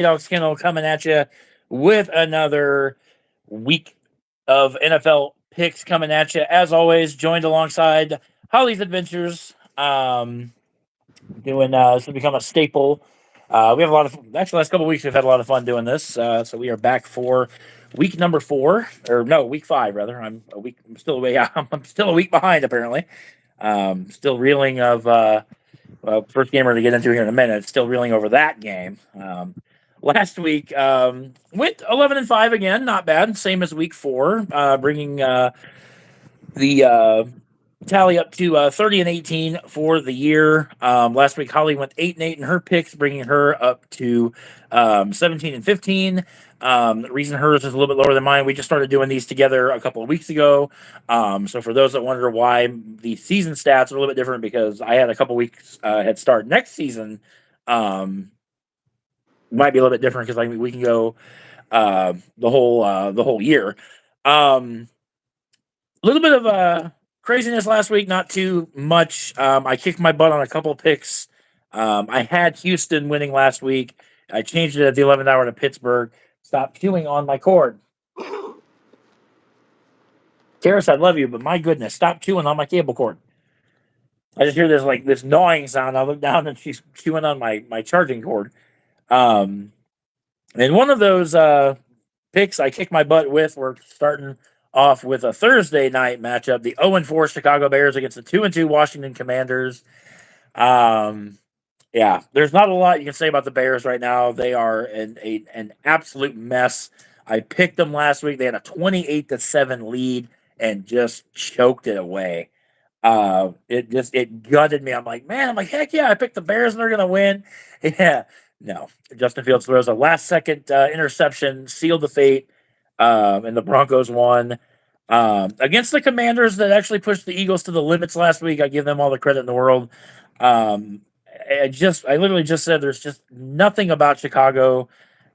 Dog Kennel coming at you with another week of NFL picks coming at you. As always, joined alongside Holly's Adventures. Doing this will become a staple. We have a lot of actually last couple of weeks we've had a lot of fun doing this. So we are back for week number 4, or no, week 5 rather. I'm still away. I'm still a week behind apparently. Still reeling of first game we're going to get into here in a minute. Still reeling over that game. Last week went 11-5 again, not bad. Same as week 4, bringing the tally up to 30-18 for the year. Last week Holly went 8-8 in her picks, bringing her up to 17-15. The reason hers is a little bit lower than mine, we just started doing these together a couple of weeks ago. So for those that wonder why the season stats are a little bit different, because I had a couple weeks head start. Next season might be a little bit different because we can go the whole year. A little bit of craziness last week, not too much. I kicked my butt on a couple picks. I had Houston winning last week. I changed it at the 11th hour to Pittsburgh. Stop chewing on my cord. Karis, I love you, but my goodness, stop chewing on my cable cord. I just hear this gnawing sound. I look down and she's chewing on my charging cord. And one of those picks I kicked my butt with, we're starting off with a Thursday night matchup: the 0-4 Chicago Bears against the 2-2 Washington Commanders. Yeah, there's not a lot you can say about the Bears right now. They are an absolute mess. I picked them last week. They had a 28-7 lead and just choked it away. It gutted me. I'm like, heck yeah, I picked the Bears and they're gonna win. Yeah, no. Justin Fields throws a last second interception, sealed the fate, and the Broncos won. Against the Commanders that actually pushed the Eagles to the limits last week. I give them all the credit in the world. Um, I literally just said there's just nothing about Chicago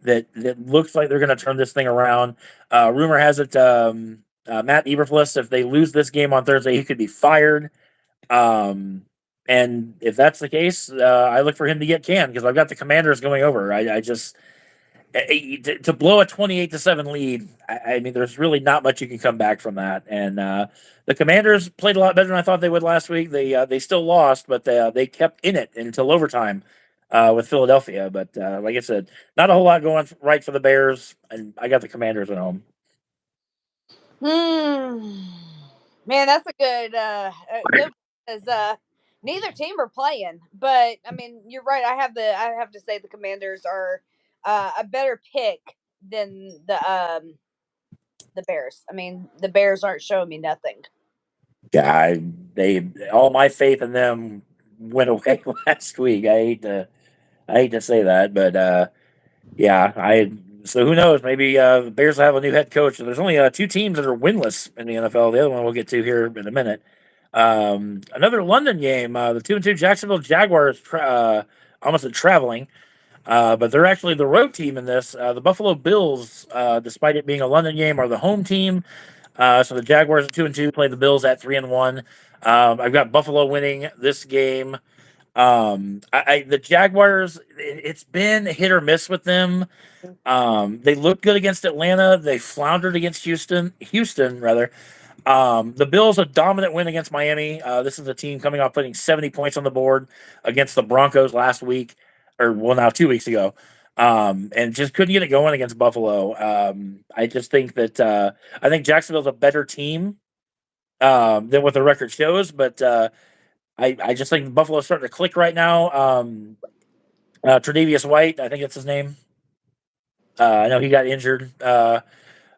that looks like they're going to turn this thing around. Rumor has it Matt Eberflus, if they lose this game on Thursday, he could be fired. Um, and if that's the case, I look for him to get canned because I've got the Commanders going over. I just to blow a 28-7 lead. I mean, there's really not much you can come back from that. And the Commanders played a lot better than I thought they would last week. They still lost, but they kept in it until overtime with Philadelphia. But like I said, not a whole lot going right for the Bears, and I got the Commanders at home. Man, that's a good because neither team are playing. But I mean, you're right. I have to say the Commanders are a better pick than the Bears. I mean, the Bears aren't showing me nothing. Yeah, they all my faith in them went away last week. I hate to say that, but yeah, so who knows? Maybe the Bears will have a new head coach. There's only 2 teams that are winless in the NFL. The other one we'll get to here in a minute. Another London game. The 2-2 Jacksonville Jaguars almost traveling, but they're actually the road team in this. The Buffalo Bills, despite it being a London game, are the home team. So the Jaguars at 2-2 play the Bills at 3-1. I've got Buffalo winning this game. The Jaguars, it's been hit or miss with them. They looked good against Atlanta. They floundered against Houston rather. The Bills a dominant win against Miami. This is a team coming off putting 70 points on the board against the Broncos last week, or well now 2 weeks ago. And just couldn't get it going against Buffalo. I just think that I think Jacksonville's a better team than what the record shows, but I just think Buffalo's starting to click right now. Tre'Davious White, I think that's his name. I know he got injured.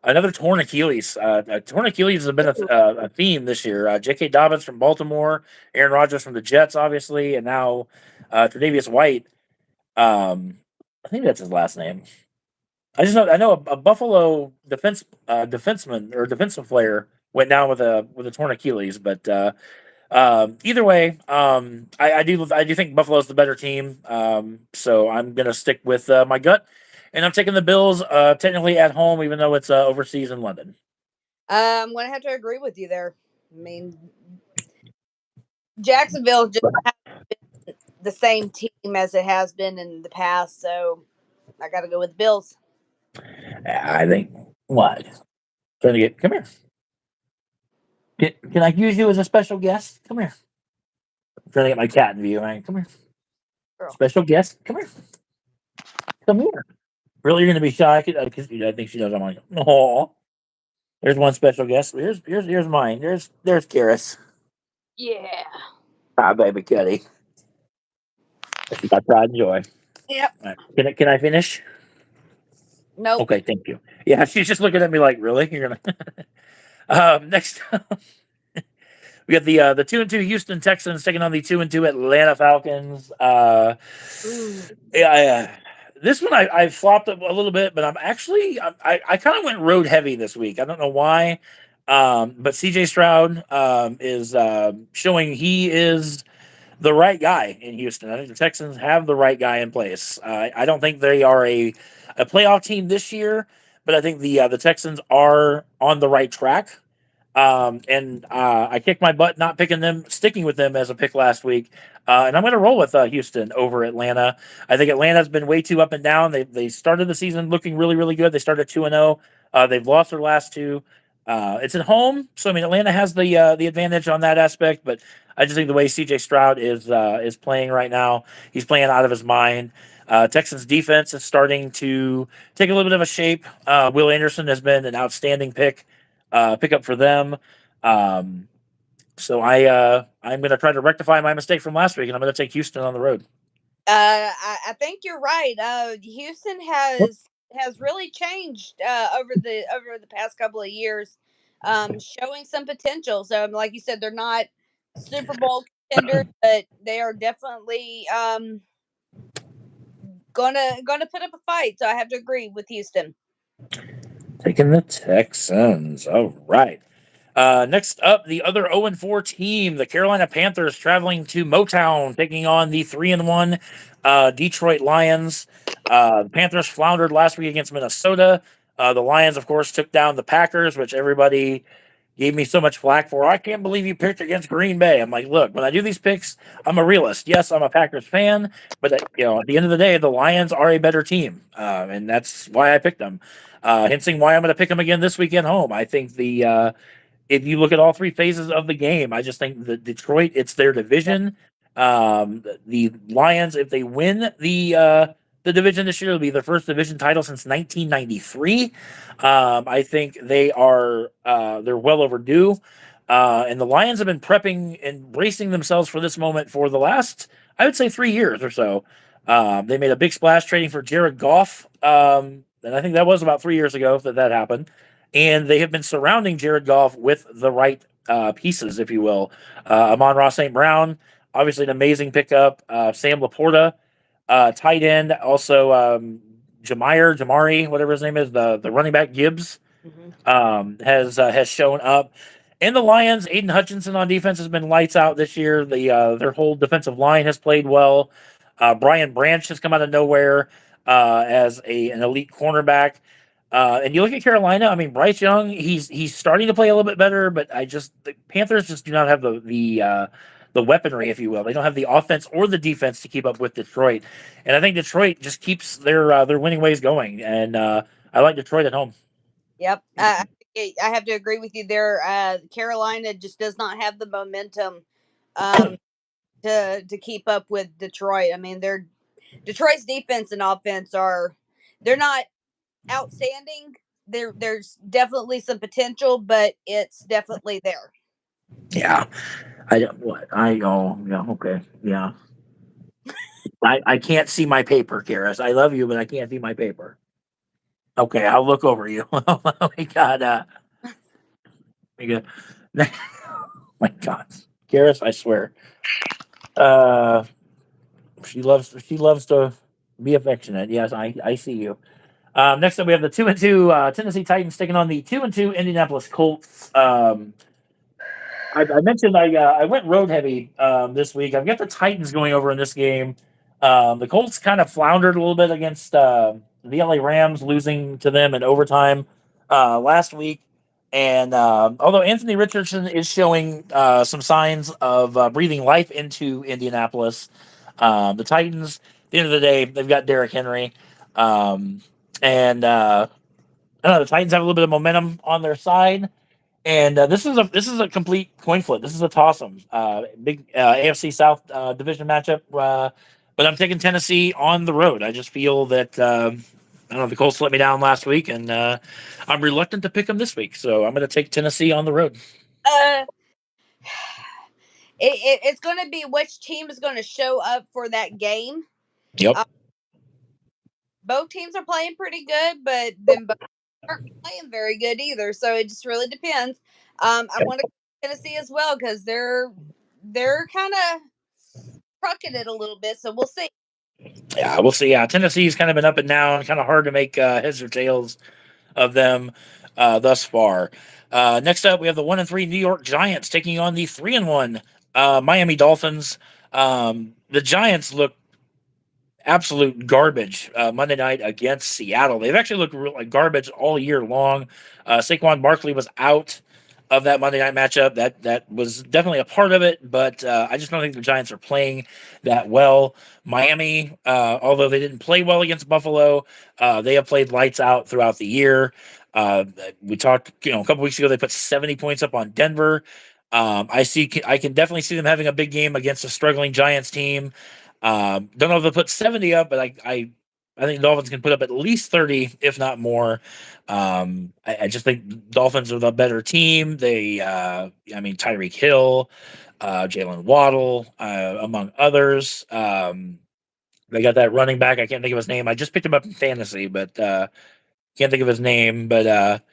Another torn Achilles. Torn Achilles has been a theme this year. J.K. Dobbins from Baltimore, Aaron Rodgers from the Jets, obviously, and now Tre'Davious White. I think that's his last name. I know a Buffalo defenseman or defensive player went down with a torn Achilles, but either way, I do think Buffalo's the better team. So I'm gonna stick with my gut, and I'm taking the Bills. Technically at home, even though it's overseas in London. I'm gonna have to agree with you there. I mean, Jacksonville just hasn't been the same team as it has been in the past. So I got to go with the Bills. I think what? Trying to get come here. Can I use you as a special guest? Come here. I'm trying to get my cat in view. Right? Come here. Girl. Special guest. Come here. Come here. Really, you're gonna be shy? I think she knows I'm like, oh. There's one special guest. Here's mine. There's Karis. Yeah. Hi, baby kitty. She got pride and joy. Yep. All right. Can I finish? Nope. Okay, thank you. Yeah, she's just looking at me like, really? You're gonna next we got the 2-2 Houston Texans taking on the 2-2 Atlanta Falcons. Ooh. Yeah, this one I flopped up a little bit, but I'm actually I kind of went road heavy this week. I don't know why, but CJ Stroud is showing he is the right guy in Houston. I think the Texans have the right guy in place. I don't think they are a playoff team this year, but I think the Texans are on the right track. And I kicked my butt not picking them, sticking with them as a pick last week. And I'm going to roll with Houston over Atlanta. I think Atlanta's been way too up and down. They started the season looking really, really good. They started 2-0. They've lost their last two. It's at home, so I mean Atlanta has the advantage on that aspect. But I just think the way CJ Stroud is playing right now, he's playing out of his mind. Texans defense is starting to take a little bit of a shape. Will Anderson has been an outstanding pickup for them. Um, so I'm going to try to rectify my mistake from last week, and I'm going to take Houston on the road. I think you're right. Houston has really changed over the past couple of years, showing some potential. So, like you said, they're not Super Bowl contenders, but they are definitely gonna put up a fight. So I have to agree with Houston. Taking the Texans. All right. Next up, the other 0-4 team, the Carolina Panthers, traveling to Motown, taking on the 3-1 Detroit Lions. The Panthers floundered last week against Minnesota. The Lions, of course, took down the Packers, which everybody gave me so much flack for. I can't believe you picked against Green Bay. I'm like, look, when I do these picks, I'm a realist. Yes, I'm a Packers fan, but at the end of the day, the Lions are a better team, and that's why I picked them. Hinting why I'm going to pick them again this weekend home. I think if you look at all three phases of the game, I just think that Detroit, it's their division. The Lions, if they win the division this year, it'll be their first division title since 1993. I think they're well overdue. And the Lions have been prepping and bracing themselves for this moment for the last, I would say, 3 years or so. They made a big splash trading for Jared Goff. And I think that was about 3 years ago that happened. And they have been surrounding Jared Goff with the right pieces, if you will. Amon-Ra St. Brown, obviously an amazing pickup. Sam Laporta, tight end. Also, Jamari, whatever his name is, the running back Gibbs, has shown up. And the Lions, Aiden Hutchinson on defense has been lights out this year. Their whole defensive line has played well. Brian Branch has come out of nowhere as an elite cornerback. And you look at Carolina. I mean, Bryce Young, he's starting to play a little bit better, but the Panthers just do not have the weaponry, if you will. They don't have the offense or the defense to keep up with Detroit. And I think Detroit just keeps their winning ways going. And I like Detroit at home. Yep. I have to agree with you there. Carolina just does not have the momentum to keep up with Detroit. I mean, Detroit's defense and offense they're not outstanding. There's definitely some potential, but it's definitely there. Yeah. I don't what I oh yeah okay yeah. I can't see my paper, Karis. I love you, but I can't see my paper. Okay, I'll look over you. we got we got my God, Karis, I swear. Uh, she loves to be affectionate. Yes, I see you. Next up, we have the 2-2 Tennessee Titans taking on the 2-2 Indianapolis Colts. I mentioned I went road heavy this week. I've got the Titans going over in this game. The Colts kind of floundered a little bit against the LA Rams, losing to them in overtime last week. And although Anthony Richardson is showing some signs of breathing life into Indianapolis, the Titans, at the end of the day, they've got Derrick Henry. And I don't know, the Titans have a little bit of momentum on their side. And this is a complete coin flip. This is a toss 'em. Big AFC South division matchup. But I'm taking Tennessee on the road. I just feel that I don't know. The Colts let me down last week, and I'm reluctant to pick them this week. So I'm going to take Tennessee on the road. Uh, it's going to be which team is going to show up for that game. Yep. Both teams are playing pretty good, but then both aren't playing very good either. So it just really depends. I want to go to Tennessee as well because they're kind of trucking it a little bit. So we'll see. Yeah, we'll see. Yeah, Tennessee's kind of been up and down, kind of hard to make heads or tails of them thus far. Next up, we have the 1-3 New York Giants taking on the 3-1 Miami Dolphins. The Giants look absolute garbage Monday night against Seattle. They've actually looked like garbage all year long. Saquon Barkley was out of that Monday night matchup. That was definitely a part of it, but I just don't think the Giants are playing that well. Miami, although they didn't play well against Buffalo, they have played lights out throughout the year. Uh, we talked, a couple weeks ago, they put 70 points up on Denver. I can definitely see them having a big game against a struggling Giants team. Don't know if they'll put 70 up, but I think Dolphins can put up at least 30, if not more. I just think Dolphins are the better team. Tyreek Hill, Jalen Waddle, among others. They got that running back. I can't think of his name. I just picked him up in fantasy, but can't think of his name. But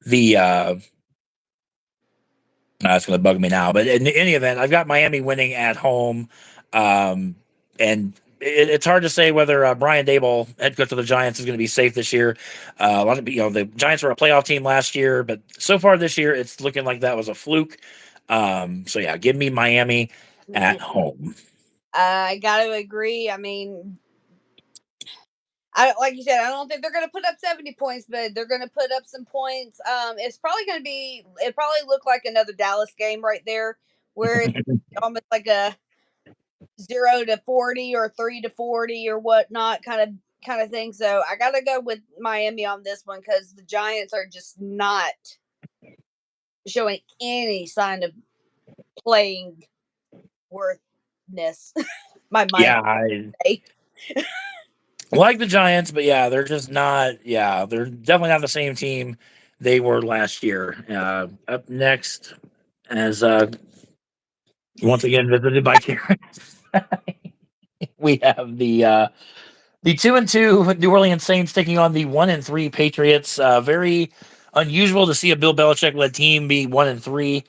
the it's going to bug me now. But in any event, I've got Miami winning at home. And it's hard to say whether Brian Daboll, head coach of the Giants, is going to be safe this year. A lot of the Giants were a playoff team last year, but so far this year, it's looking like that was a fluke. So yeah, give me Miami at home. I got to agree. I mean, like you said, I don't think they're going to put up 70 points, but they're going to put up some points. It's probably going to be. It probably looked like another Dallas game right there, where it's almost like a 0-40 or 3-40 or whatnot kind of thing. So I got to go with Miami on this one because the Giants are just not showing any sign of playing worthness. My mind. Yeah, I like the Giants, but yeah, they're just not. Yeah, they're definitely not the same team they were last year. Up next, as once again visited by Terrence, we have the 2-2 New Orleans Saints taking on the 1-3 Patriots. Very unusual to see a Bill Belichick led team be 1-3,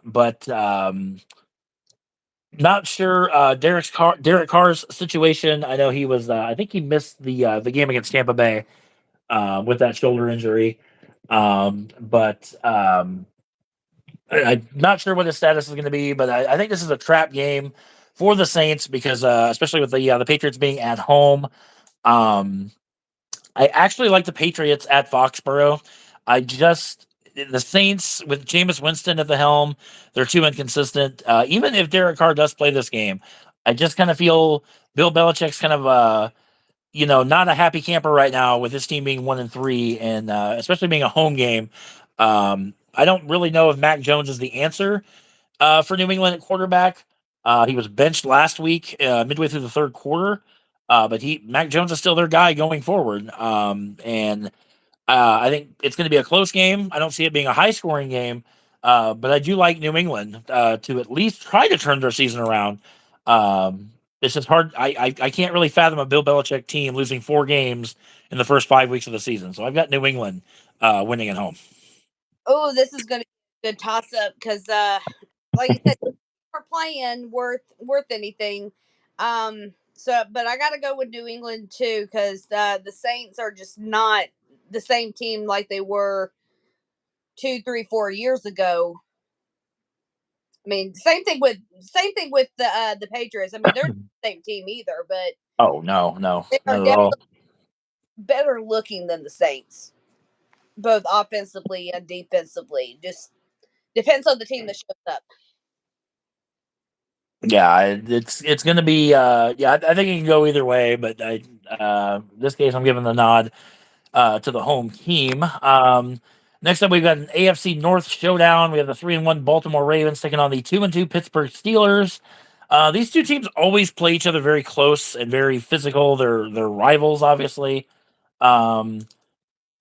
but not sure Derek Carr's situation. I know he was. I think he missed the game against Tampa Bay with that shoulder injury. But I'm not sure what his status is going to be. But I think this is a trap game for the Saints because, especially with the Patriots being at home. Um, I actually like the Patriots at Foxborough. The Saints with Jameis Winston at the helm, they're too inconsistent. Even if Derek Carr does play this game, I just kind of feel Bill Belichick's kind of not a happy camper right now with his team being 1-3, and especially being a home game. I don't really know if Mac Jones is the answer for New England at quarterback. He was benched last week, midway through the third quarter. But Mac Jones is still their guy going forward. And I think it's going to be a close game. I don't see it being a high scoring game. But I do like New England to at least try to turn their season around. It's just hard. I can't really fathom a Bill Belichick team losing 4 games in the first 5 weeks of the season. So I've got New England winning at home. Oh, this is going to be a good toss up because, like you said, are playing worth anything. But I got to go with New England too because the Saints are just not the same team like they were 2, 3, 4 years ago. I mean, same thing with the Patriots. I mean, they're not the same team either, but Oh no, no, they are not at all. definitely better looking than the Saints, both offensively and defensively. Just depends on the team that shows up. Yeah, it's gonna be. Yeah, I think it can go either way, but This case, I'm giving the nod to the home team. Next up, we've got an AFC North showdown. We have the 3-1 Baltimore Ravens taking on the 2-2 Pittsburgh Steelers. These two teams always play each other very close and very physical. They're rivals, obviously. Um,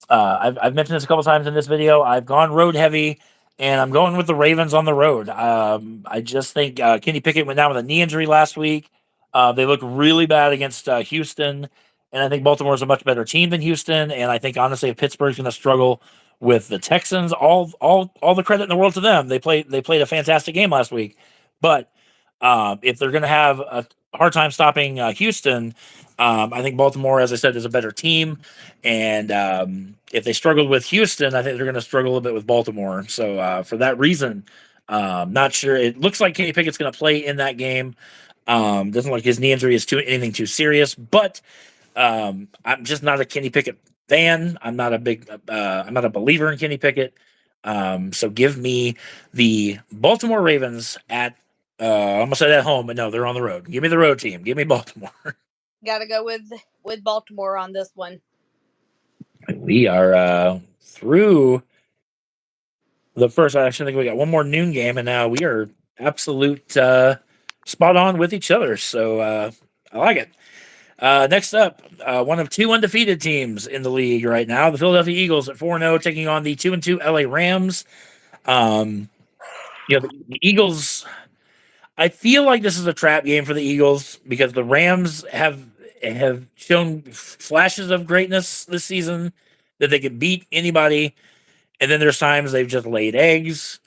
I've mentioned this a couple times in this video. I've gone road heavy, and I'm going with the Ravens on the road. I just think Kenny Pickett went down with a knee injury last week. They look really bad against Houston, and I think Baltimore is a much better team than Houston. And I think honestly, if Pittsburgh's going to struggle with the Texans, all the credit in the world to them. They played a fantastic game last week, but if they're going to have a hard time stopping Houston, I think Baltimore, as I said, is a better team. And if they struggled with Houston, I think they're going to struggle a little bit with Baltimore. So for that reason, not sure. It looks like Kenny Pickett's going to play in that game. Doesn't look like his knee injury is anything too serious, but I'm just not a Kenny Pickett fan. I'm not a believer in Kenny Pickett. So give me the Baltimore Ravens at. I almost said at home, but no, they're on the road. Give me the road team. Give me Baltimore. Got to go with Baltimore on this one. We are through the first. I actually think we got one more noon game, and now we are absolute spot on with each other. So I like it. Next up, one of two undefeated teams in the league right now, the Philadelphia Eagles at 4-0, taking on the 2-2 LA Rams. The Eagles. I feel like this is a trap game for the Eagles because the Rams have shown flashes of greatness this season that they could beat anybody, and then there's times they've just laid eggs.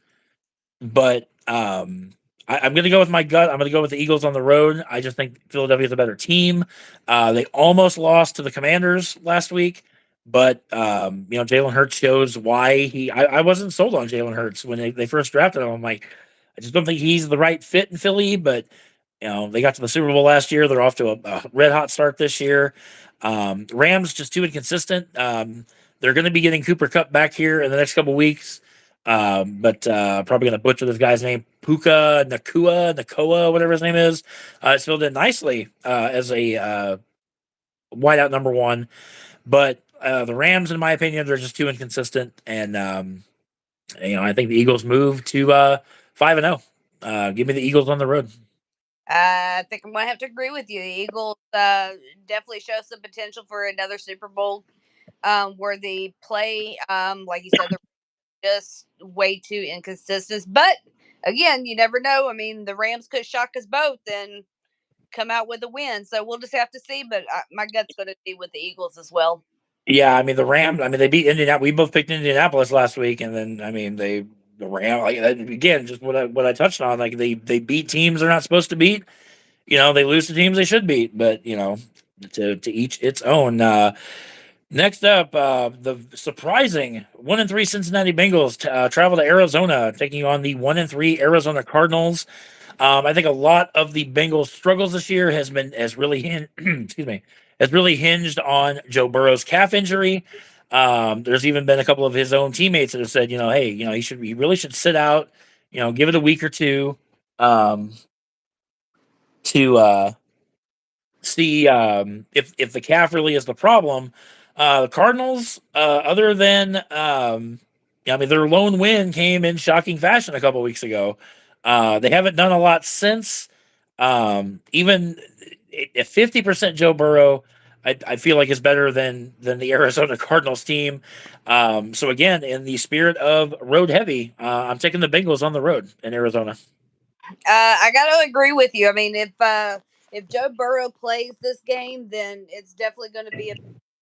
But I'm going to go with my gut. I'm going to go with the Eagles on the road. I just think Philadelphia is a better team. They almost lost to the Commanders last week, but Jalen Hurts shows why I wasn't sold on Jalen Hurts when they first drafted him. I'm like, I just don't think he's the right fit in Philly, but they got to the Super Bowl last year. They're off to a red hot start this year. Rams just too inconsistent. They're going to be getting Cooper Kupp back here in the next couple weeks. But probably going to butcher this guy's name, Nakoa, whatever his name is. It's filled in nicely as a wideout number one. But the Rams, in my opinion, they're just too inconsistent. And, I think the Eagles move to 5-0. Give me the Eagles on the road. I think I'm going to have to agree with you. The Eagles definitely show some potential for another Super Bowl worthy play. Like you said, they're just way too inconsistent. But again, you never know. I mean, the Rams could shock us both and come out with a win. So we'll just have to see. But my gut's going to be with the Eagles as well. Yeah, I mean the Rams. I mean they beat Indianapolis. We both picked Indianapolis last week, and then the Rams. Like again, just what I touched on. Like they beat teams they're not supposed to beat. They lose to teams they should beat. But to each its own. Next up, the surprising 1-3 Cincinnati Bengals travel to Arizona, taking on the 1-3 Arizona Cardinals. I think a lot of the Bengals' struggles this year has really hinged on Joe Burrow's calf injury. There's even been a couple of his own teammates that have said, hey, he really should sit out, give it a week or two, to see if the calf really is the problem. The Cardinals, other than their lone win came in shocking fashion a couple weeks ago. They haven't done a lot since. Even if 50% Joe Burrow, I feel like is better than the Arizona Cardinals team. So again, in the spirit of road heavy, I'm taking the Bengals on the road in Arizona. I got to agree with you. I mean, if Joe Burrow plays this game, then it's definitely going to be a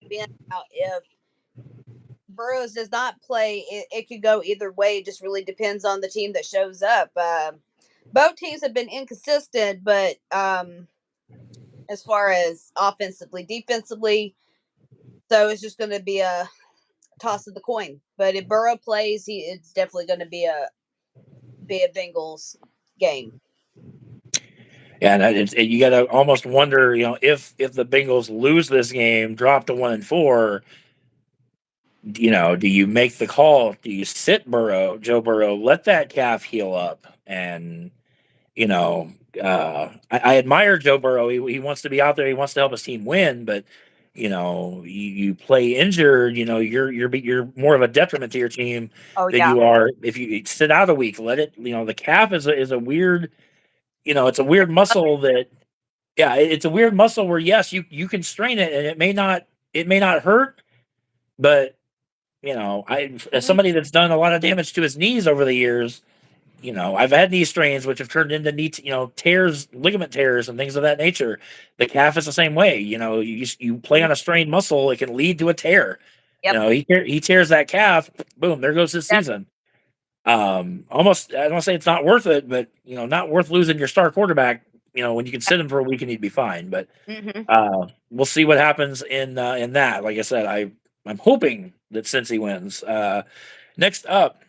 big out. If Burrows does not play, it could go either way. It just really depends on the team that shows up. Both teams have been inconsistent, but as far as offensively, defensively, so it's just going to be a toss of the coin. But if Burrow plays, it's definitely going to be a Bengals game. Yeah, and you got to almost wonder, if the Bengals lose this game, drop to 1-4, do you make the call? Do you sit Joe Burrow, let that calf heal up? And, I admire Joe Burrow. He wants to be out there. He wants to help his team win. But, you play injured, you're more of a detriment to your team Oh than yeah. you are if you sit out a week. Let it, the calf is a weird, it's a weird muscle that, yeah, it's a weird muscle where yes, you can strain it and it may not hurt, but as Mhm. somebody that's done a lot of damage to his knees over the years, I've had knee strains which have turned into tears, ligament tears, and things of that nature. The calf is the same way. You play Mhm. on a strained muscle, it can lead to a tear. Yep. He tears that calf, boom, there goes his Yep. season. Almost, I don't say it's not worth it, but not worth losing your star quarterback. When you can sit him for a week and he'd be fine. But Mhm. we'll see what happens in that. Like I said, I'm hoping that Cincy wins. Next up,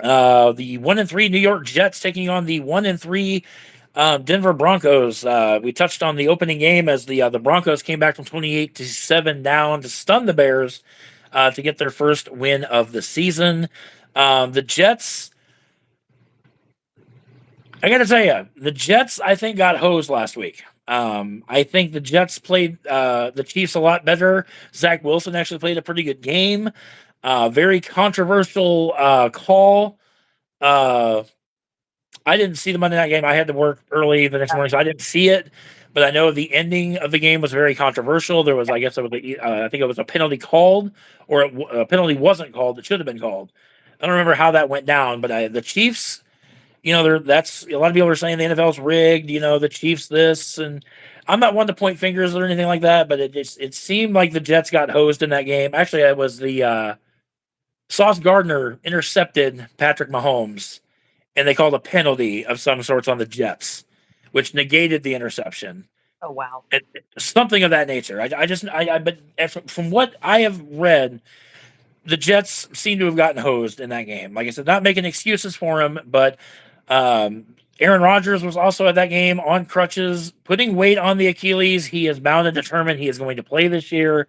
the 1-3 New York Jets taking on the 1-3 Denver Broncos. We touched on the opening game as the Broncos came back from 28-7 down to stun the Bears to get their first win of the season. The Jets, I got to tell you, the Jets I think got hosed last week. I think the Jets played the Chiefs a lot better. Zach Wilson actually played a pretty good game. Very controversial call. Uh, I didn't see the Monday night game. I had to work early the next morning, so I didn't see it. But I know the ending of the game was very controversial. There was, I guess, I think it was a penalty called, or a penalty wasn't called. It should have been called. I don't remember how that went down, but the Chiefs, that's a lot of people are saying the NFL's rigged. The Chiefs this, and I'm not one to point fingers or anything like that. But it seemed like the Jets got hosed in that game. Actually, it was the Sauce Gardner intercepted Patrick Mahomes and they called a penalty of some sorts on the Jets, which negated the interception. Oh wow. It, something of that nature. But from what I have read, the Jets seem to have gotten hosed in that game. Like I said, not making excuses for him, but um, Aaron Rodgers was also at that game on crutches, putting weight on the Achilles. He is bound and determined he is going to play this year.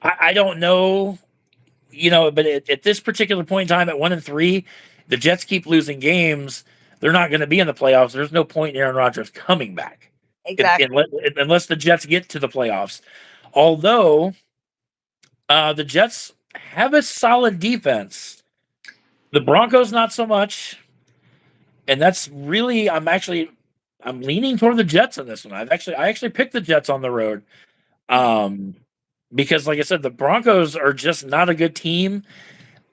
I don't know, but at this particular point in time, at 1-3, the Jets keep losing games. They're not going to be in the playoffs. There's no point in Aaron Rodgers coming back Exactly. unless the Jets get to the playoffs. Although the Jets have a solid defense, the Broncos not so much, and that's really I'm leaning toward the Jets in this one. I actually picked the Jets on the road. Um, because like I said, the Broncos are just not a good team.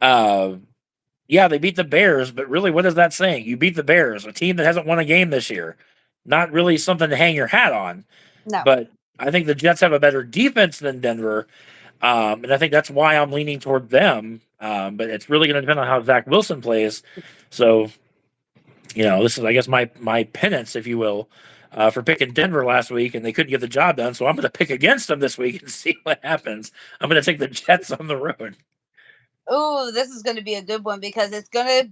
Uh, Yeah, they beat the Bears, but really, what is that saying? You beat the Bears, a team that hasn't won a game this year. Not really something to hang your hat on. No. But I think the Jets have a better defense than Denver, and I think that's why I'm leaning toward them. But it's really going to depend on how Zach Wilson plays. So, this is, I guess, my penance, if you will, for picking Denver last week, and they couldn't get the job done. So I'm going to pick against them this week and see what happens. I'm going to take the Jets on the road. Oh, this is going to be a good one because it's gonna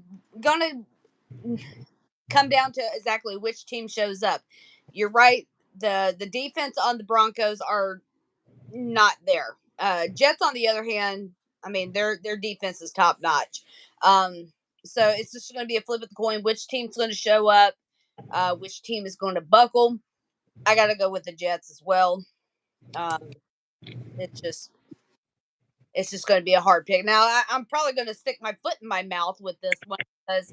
come down to exactly which team shows up. You're right. The defense on the Broncos are not there. Jets, on the other hand, I mean their defense is top notch. Um, so it's just going to be a flip of the coin. Which team's going to show up? Which team is going to buckle? I got to go with the Jets as well. Um, it's just it's just going to be a hard pick. Now I'm probably going to stick my foot in my mouth with this one because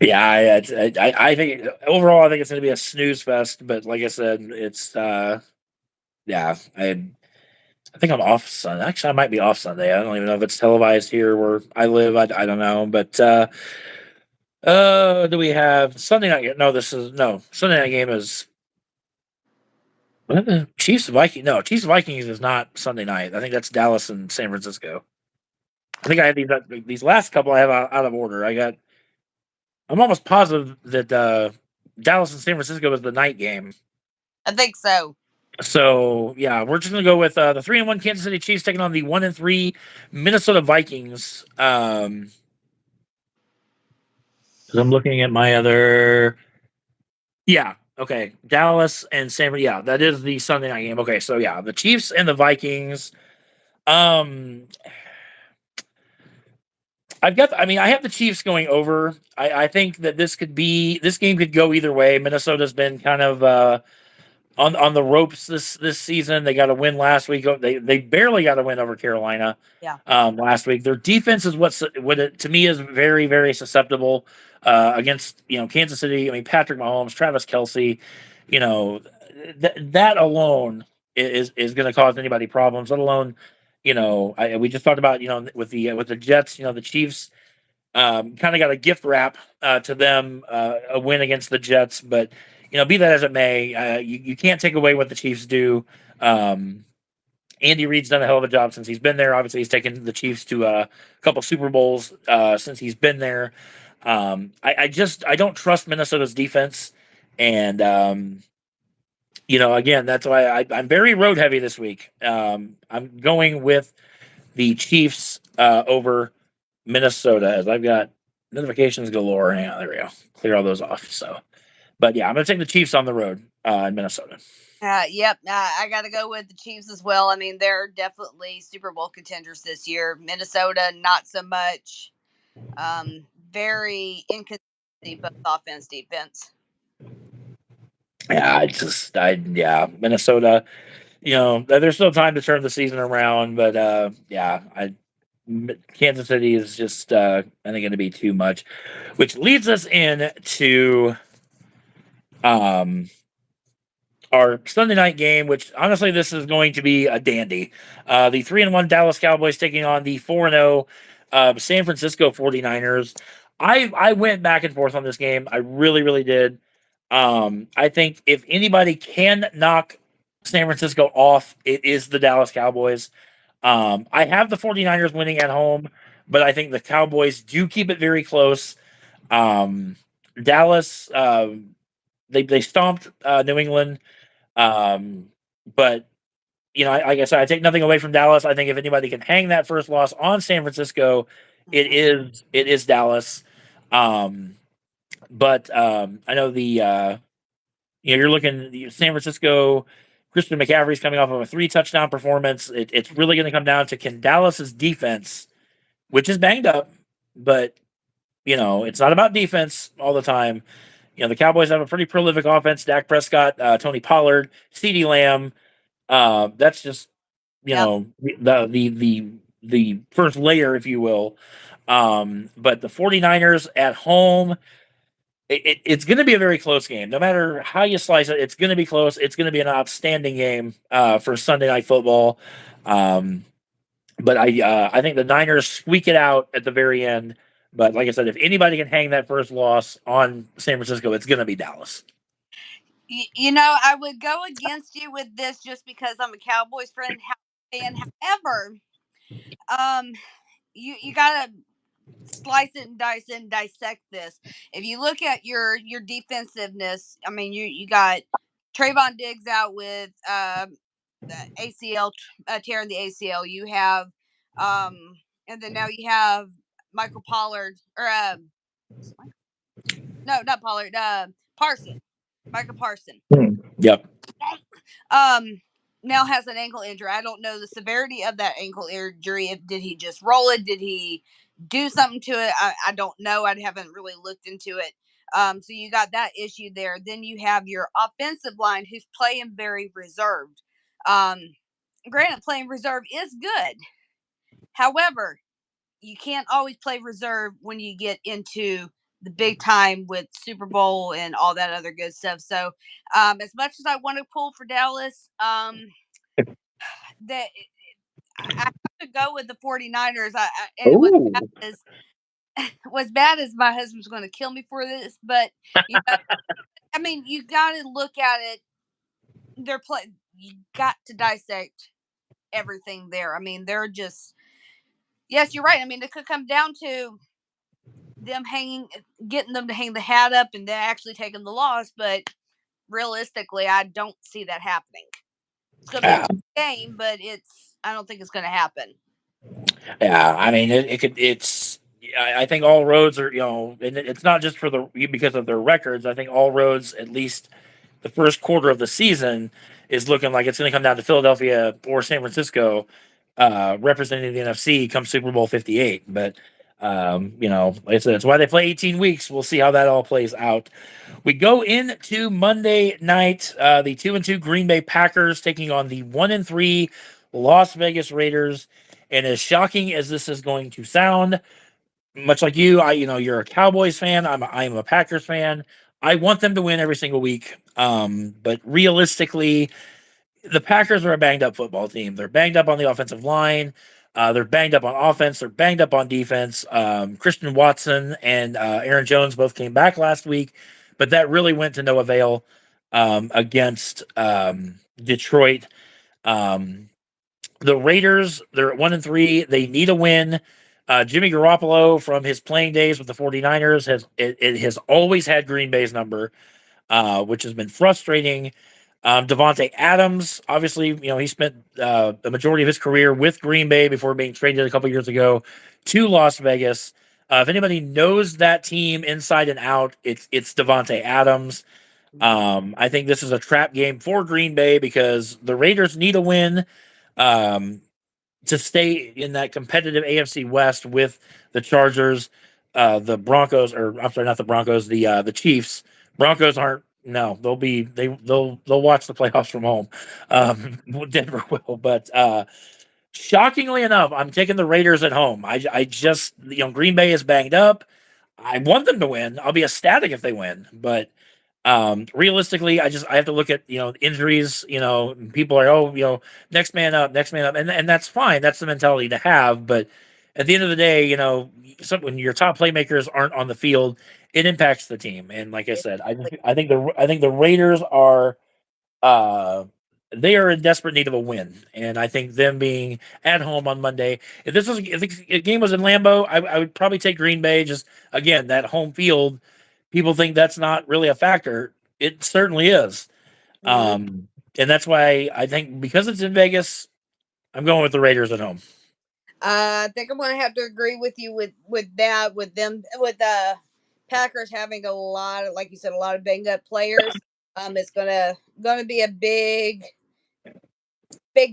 Yeah, I think overall, I think it's going to be a snooze fest. But like I said, it's yeah. I think I'm off Sunday. Actually, I might be off Sunday. I don't even know if it's televised here where I live. I don't know. But do we have Sunday night? No, this is no Sunday night game is what the Chiefs Vikings. No, Chiefs Vikings is not Sunday night. I think that's Dallas and San Francisco. I think I had these last couple I have out of order. I'm almost positive that Dallas and San Francisco is the night game. I think so. So yeah, we're just gonna go with the 3-1 Kansas City Chiefs taking on the 1-3 Minnesota Vikings. 'Cause I'm looking at my other. Yeah, okay, Dallas and San. Yeah, that is the Sunday night game. Okay, so yeah, the Chiefs and the Vikings. Um, I mean, I have the Chiefs going over. I think that this game could go either way. Minnesota's been kind of on the ropes this season. They got a win last week. They barely got a win over Carolina Yeah. last week. Their defense is what it, to me is very very susceptible against Kansas City. I mean Patrick Mahomes, Travis Kelsey, you know that alone is going to cause anybody problems. Let alone we just talked about with the Jets. The Chiefs kind of got a gift wrap to them, a win against the Jets. But be that as it may, you can't take away what the Chiefs do. Andy Reid's done a hell of a job since he's been there. Obviously, he's taken the Chiefs to a couple Super Bowls since he's been there. I don't trust Minnesota's defense, and again, that's why I'm very road heavy this week. I'm going with the Chiefs over Minnesota, as I've got notifications galore. Hang on, there we go. Clear all those off. So, but yeah, I'm gonna take the Chiefs on the road in Minnesota. Yep. I got to go with the Chiefs as well. I mean, they're definitely Super Bowl contenders this year. Minnesota, not so much. Very inconsistent, both offense, defense. Yeah, Minnesota. There's still time to turn the season around, but Kansas City is just I think going to be too much, which leads us into our Sunday night game, which honestly this is going to be a dandy. The 3-1 Dallas Cowboys taking on the 4-0 San Francisco 49ers. I went back and forth on this game. I really, really did. I think if anybody can knock San Francisco off, it is the Dallas Cowboys. I have the 49ers winning at home, but I think the Cowboys do keep it very close. Dallas, they stomped New England, but like I said, I take nothing away from Dallas. I think if anybody can hang that first loss on San Francisco, it is Dallas. But I know you're looking San Francisco. Christian McCaffrey's coming off of a 3 touchdown performance. It's really going to come down to can Dallas's defense, which is banged up, but it's not about defense all the time. The Cowboys have a pretty prolific offense. Dak Prescott, Tony Pollard, CeeDee Lamb. That's just the first layer, if you will. But the 49ers at home, it's going to be a very close game. No matter how you slice it, it's going to be close. It's going to be an outstanding game for Sunday Night Football. But I think the Niners squeak it out at the very end. But like I said, if anybody can hang that first loss on San Francisco, it's going to be Dallas. I would go against you with this just because I'm a Cowboys fan. However, you gotta slice it and dice it and dissect this. If you look at your defensiveness, I mean, you got Trayvon Diggs out with the ACL, tearing the ACL. You have, and then now you have Michael Pollard or no, not Pollard, Parson, Michael Parson. Yep. Now has an ankle injury. I don't know the severity of that ankle injury. Did he just roll it? Did he do something to it? I don't know. I haven't really looked into it. So you got that issue there. Then you have your offensive line who's playing very reserved. Granted, playing reserve is good. However, you can't always play reserve when you get into the big time with Super Bowl and all that other good stuff. So, as much as I want to pull for Dallas, that I have to go with the 49ers. And it was bad as my husband's going to kill me for this, but I mean, you got to look at it. You got to dissect everything there. I mean, they're just. Yes, you're right. I mean, it could come down to them getting them to hang the hat up and then actually taking the loss. But realistically, I don't see that happening. It's going to be a good game, but I don't think it's going to happen. Yeah, I mean, I think all roads are, and it's not just because of their records. I think all roads, at least the first quarter of the season, is looking like it's going to come down to Philadelphia or San Francisco representing the NFC come Super Bowl 58. But Like I said, it's why they play 18 weeks. We'll see how that all plays out. We go into Monday night. The 2-2 Green Bay Packers taking on the 1-3 Las Vegas Raiders. And as shocking as this is going to sound, much like you, you're a Cowboys fan. I'm a Packers fan. I want them to win every single week. But realistically, the Packers are a banged up football team. They're banged up on the offensive line. They're banged up on offense. They're banged up on defense. Christian Watson and Aaron Jones both came back last week, but that really went to no avail against Detroit. Um, the Raiders, they're at 1-3. They need a win. Jimmy Garoppolo from his playing days with the 49ers it has always had Green Bay's number, which has been frustrating. Devontae Adams, obviously, he spent the majority of his career with Green Bay before being traded a couple years ago to Las Vegas. If anybody knows that team inside and out, it's Devontae Adams. I think this is a trap game for Green Bay because the Raiders need a win um, to stay in that competitive AFC West with the Chargers, the Broncos, or I'm sorry, not the Broncos, the Chiefs. Broncos aren't. No, they'll watch the playoffs from home. Denver will, but shockingly enough, I'm taking the Raiders at home. I just Green Bay is banged up. I want them to win. I'll be ecstatic if they win, but realistically, I have to look at injuries. People are next man up, and that's fine. That's the mentality to have. But at the end of the day, when your top playmakers aren't on the field, it impacts the team. And like I said, I think the Raiders are uh they are in desperate need of a win, and I think them being at home on Monday. If the game was in Lambeau, I would probably take Green Bay. Just again, that home field, people think that's not really a factor. It certainly is, Mhm. and that's why I think because it's in Vegas, I'm going with the Raiders at home. I think I'm gonna have to agree with you with that with them with the Packers having a lot of, like you said, a lot of banged up players. It's gonna be a big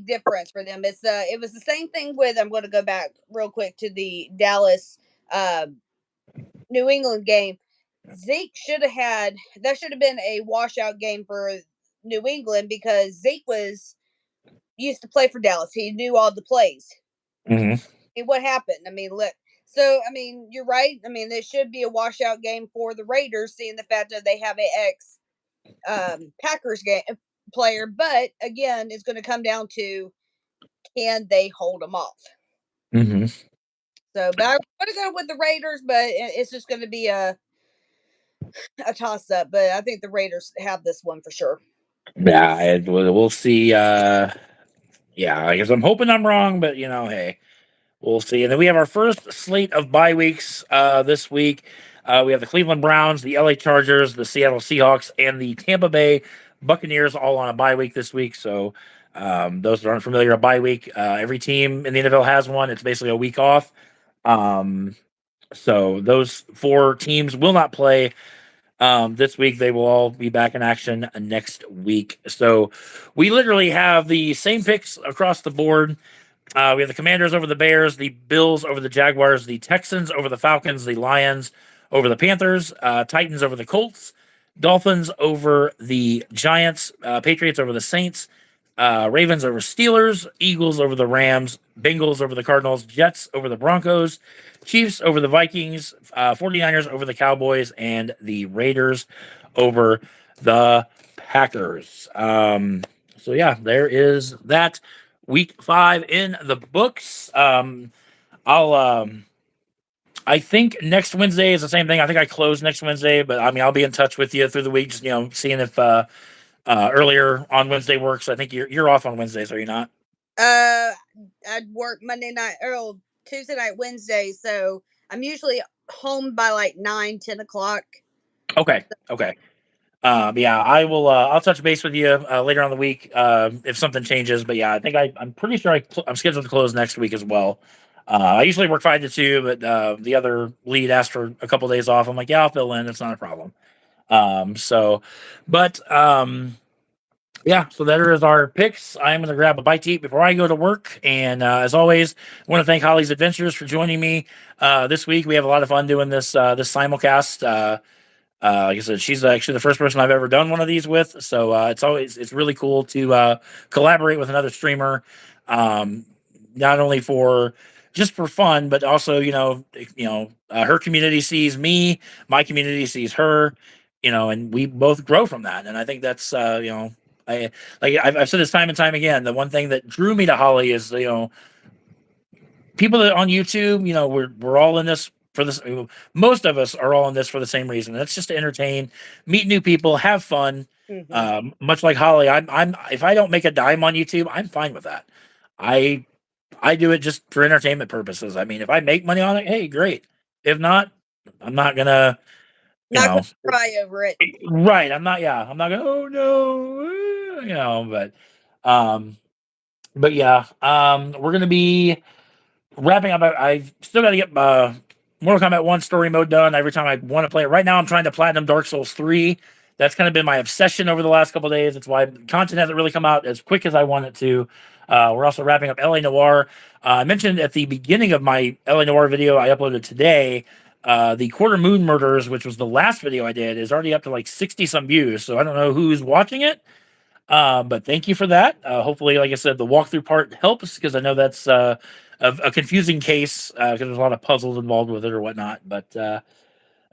difference for them. It was the same thing with, I'm gonna go back real quick to the Dallas uh, New England game. Zeke should have had that should have been a washout game for New England because Zeke was used to play for Dallas. He knew all the plays. Mm-hmm. And what happened? I mean, look. So, I mean, you're right. I mean, it should be a washout game for the Raiders, seeing the fact that they have an ex Packers game player. But again, it's going to come down to, can they hold them off? Mm-hmm. So, but I'm going to go with the Raiders, but it's just going to be a toss up. But I think the Raiders have this one for sure. Yeah, we'll see. Yeah, I guess I'm hoping I'm wrong, but hey. We'll see. And then we have our first slate of bye weeks this week. We have the Cleveland Browns, the LA Chargers, the Seattle Seahawks, and the Tampa Bay Buccaneers all on a bye week this week. So those that aren't familiar, a bye week. Every team in the NFL has one. It's basically a week off. So those four teams will not play this week. They will all be back in action next week. So we literally have the same picks across the board. We have the Commanders over the Bears, the Bills over the Jaguars, the Texans over the Falcons, the Lions over the Panthers, Titans over the Colts, Dolphins over the Giants, Patriots over the Saints, Ravens over Steelers, Eagles over the Rams, Bengals over the Cardinals, Jets over the Broncos, Chiefs over the Vikings, 49ers over the Cowboys, and the Raiders over the Packers. So yeah, there is that. Week 5 in the books. I'll I think next Wednesday is the same thing. I think I close next Wednesday, but I mean I'll be in touch with you through the week, just seeing if earlier on Wednesday works. I think you're off on Wednesdays, are you not? Uh, I'd work Monday night or Tuesday night, Wednesday, so I'm usually home by like 9, 10 o'clock. Okay, okay. Yeah, I will. I'll touch base with you later on the week if something changes. But yeah, I think I'm pretty sure I'm scheduled to close next week as well. I usually work 5 to 2, but the other lead asked for a couple days off. I'm like, yeah, I'll fill in. It's not a problem. So, but Yeah, so there is our picks. I'm going to grab a bite to eat before I go to work. And as always, I want to thank Holly's Adventures for joining me this week. We have a lot of fun doing this simulcast. Like I said, she's actually the first person I've ever done one of these with, so it's really cool to collaborate with another streamer, um, not only for just for fun, but also her community sees me, my community sees her, and we both grow from that. And I think that's I've said this time and time again. The one thing that drew me to Holly is people that on YouTube, we're all in this for this. Most of us are all in this for the same reason. That's just to entertain, meet new people, have fun. Much like Holly, I'm if I don't make a dime on YouTube, I'm fine with that. I I do it just for entertainment purposes. I mean, if I make money on it, hey, great. If not, I'm not gonna, you Not know, gonna cry over it. right. I'm not. Yeah, I'm not gonna. Oh no, um, but yeah, we're gonna be wrapping up. I've still got to get Mortal Kombat 1 story mode done every time I want to play it. Right now, I'm trying to platinum Dark Souls 3. That's kind of been my obsession over the last couple of days. That's why content hasn't really come out as quick as I want it to. We're also wrapping up LA Noir. I mentioned at the beginning of my LA Noir video I uploaded today, the Quarter Moon Murders, which was the last video I did, is already up to like 60 some views. So I don't know who's watching it. But thank you for that. Hopefully, like I said, the walkthrough part helps because I know that's a confusing case because there's a lot of puzzles involved with it or whatnot. But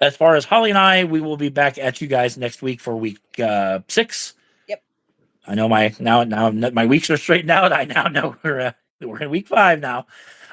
as far as Holly and I, we will be back at you guys next week for week 6. Yep. I know now my weeks are straightened out. I now know we're in week 5 now.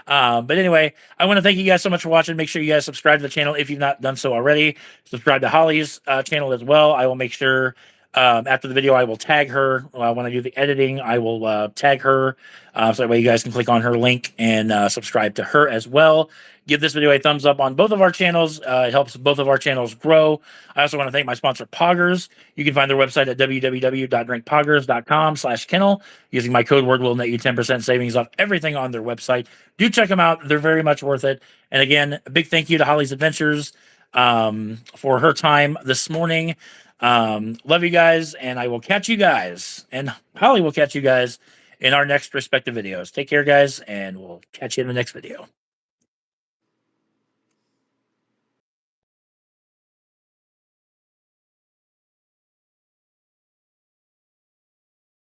But anyway, I want to thank you guys so much for watching. Make sure you guys subscribe to the channel if you've not done so already. Subscribe to Holly's channel as well. I will make sure after the video I will tag her. When I do the editing, I will tag her so that way you guys can click on her link and subscribe to her as well. Give this video a thumbs up on both of our channels. It helps both of our channels grow. I also want to thank my sponsor, Poggers. You can find their website at www.drinkpoggers.com/kennel. Using my code word will net you 10% savings off everything on their website. Do check them out. They're very much worth it. And again, a big thank you to Holly's Adventures for her time this morning. Love you guys, and I will catch you guys, and Holly will catch you guys in our next respective videos. Take care, guys, and we'll catch you in the next video.